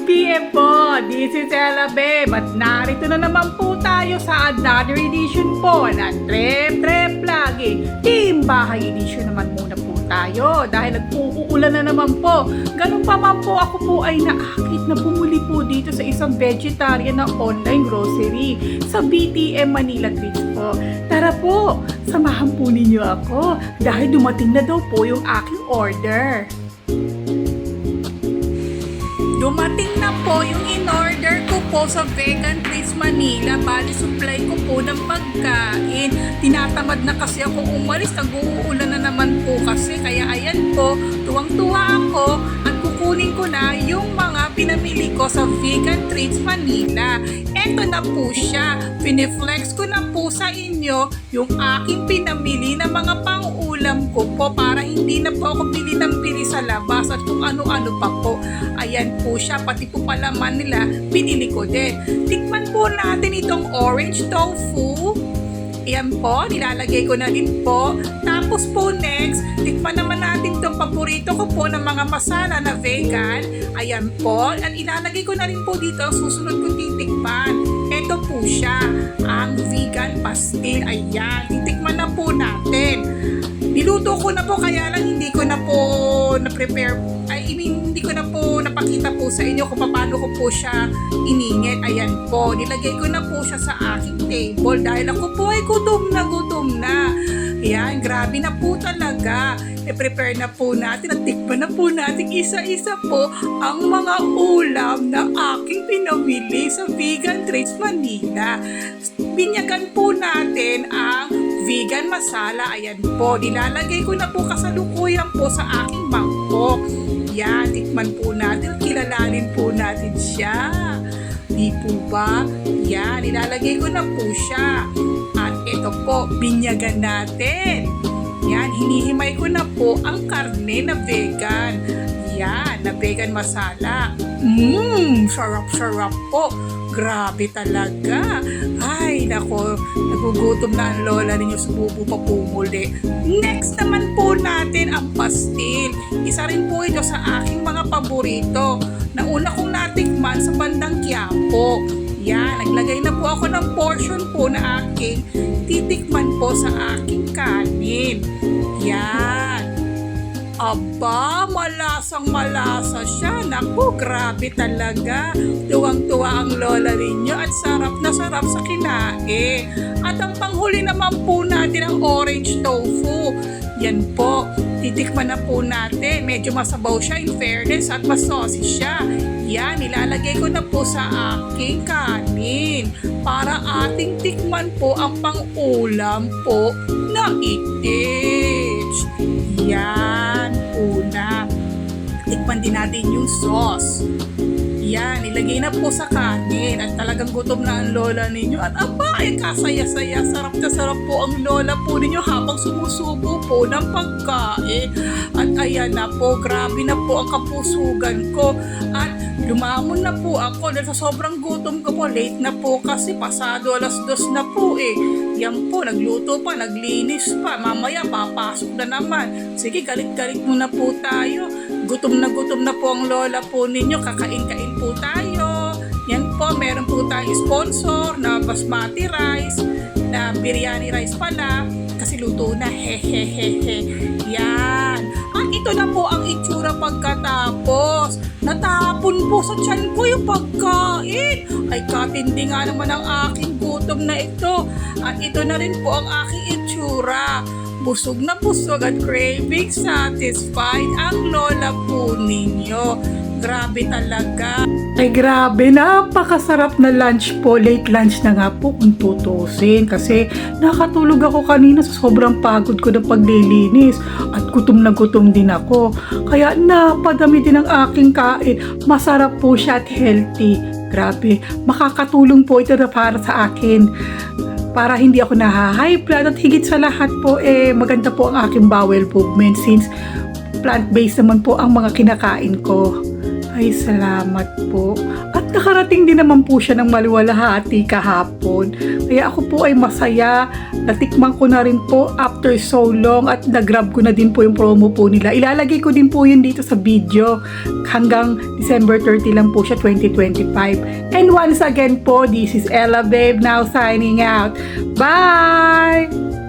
PM po, this is Ella Babe at narito na naman po tayo sa another edition po ng Trep Lagi. Team Bahay Edition naman muna po tayo dahil nag-uulan na naman po. Ganun pa man po ako po ay naakit na bumuli po dito sa isang vegetarian na online grocery sa BTM Manila Treats po. Tara po, samahan po ninyo ako dahil dumating na daw po yung aking order. Dumating na po yung in-order ko po sa Vegan Treats Manila. Bali, supply ko po ng pagkain. Tinatamad na kasi ako umalis. Nag-uulan na naman po kasi. Kaya ayan po, tuwang-tuwa ako at kukunin ko na yung mga pinamili ko sa Vegan Treats Manila. Eto na po siya. Piniflex ko na po sa inyo yung aking pinamili na mga pang-ulam ko po para hindi na po ako bili ng bili sa labas at kung ano-ano pa po. Ayan po siya, pati po palaman nila, pinili ko din. Tikman po natin itong orange tofu. Ayan po, nilalagay ko na din po. Tapos po next, tikman naman natin itong paborito ko po ng mga masala na vegan. Ayan po, at ilalagay ko na rin po dito ang susunod kong titikman. Ito po siya, ang vegan pastil. Ayan, titikman na po natin. Niluto ko na po kaya lang hindi ko na po na-prepare. Hindi ko na po napakita po sa inyo kung paano ko po siya iningit. Ayan po, nilagay ko na po siya sa aking table dahil ako po ay gutom na. Ayan, grabe na po talaga. I-prepare na po natin at tikman na po natin isa-isa po ang mga ulam na aking pinamili sa Vegan Treats Manila. Binyagan po natin ang vegan masala. Ayan po, nilalagay ko na po kasalukuyan po sa aking mangkok. Yan, tikman po natin, kilalanin po natin siya. Di po ba? Yan, nilalagay ko na po siya. At ito po, binyagan natin. Yan, hinihimay ko na po ang karne na vegan. Yan, na vegan masala. Sarap-sarap po. Grabe talaga. Ay, nako, nagugutom na ang lola ninyo, sububo pa po muli. Next naman po natin ang pastil. Isa rin po ito sa aking mga paborito na una kong natikman sa bandang Quiapo. Yan, naglagay na po ako ng portion po na aking titikman po sa aking kanin. Yan. Aba, malasang-malasa siya. Naku, grabe talaga. Tuwang-tuwa ang lola ninyo at sarap na sarap sa kinain. At ang panghuli naman po natin ang orange tofu. Yan po, titikman na po natin. Medyo masabaw siya in fairness at mas saucy siya. Yan, ilalagay ko na po sa aking kanin para ating tikman po ang pang-ulam po na itis. Yan, una. Tikman din natin yung sauce. Yan, ilagay na po sa kanin at talagang gutom na ang lola ninyo. At aba, ay kasaya-saya, sarap na sarap po ang lola po ninyo habang sumusubo po ng pagkain. At ayan na po, grabe na po ang kapusugan ko. At lumamon na po ako dahil sa sobrang gutom ko po. Late na po kasi, pasado 2:00 na po eh. Yan po, nagluto pa, naglinis pa. Mamaya, papasok na naman. Sige, galit-galit muna po tayo. Gutom na po ang lola po ninyo. Kakain-kain po tayo. Yan po, meron po tayong sponsor na basmati rice, na biryani rice pala. Kasi luto na, hehehehe. Yan. At ito na po ang itsura pagkatapos. Natapon po sa tiyan ko yung pagkain. Ay, katindi nga naman ang aking gutom na ito. At ito na rin po ang aking itsura. Busog na busog at craving satisfied ang lola po ninyo. Grabe talaga. Ay grabe, napakasarap na lunch po. Late lunch na nga po kung tutusin. Kasi nakatulog ako kanina sa sobrang pagod ko ng paglilinis. At gutom na gutom din ako. Kaya napadami din ang aking kain. Masarap po siya at healthy. Grabe, makakatulong po ito na para sa akin. Para hindi ako naha-high blood at higit sa lahat po maganda po ang aking bowel movement since plant-based naman po ang mga kinakain ko. Ay, salamat po. At nakarating din naman po siya ng maliwalhati kahapon. Kaya ako po ay masaya. Natikman ko na rin po after so long at nag-grab ko na din po yung promo po nila. Ilalagay ko din po yun dito sa video. Hanggang December 30 lang po siya, 2025. And once again po, this is Ella Babe now signing out. Bye!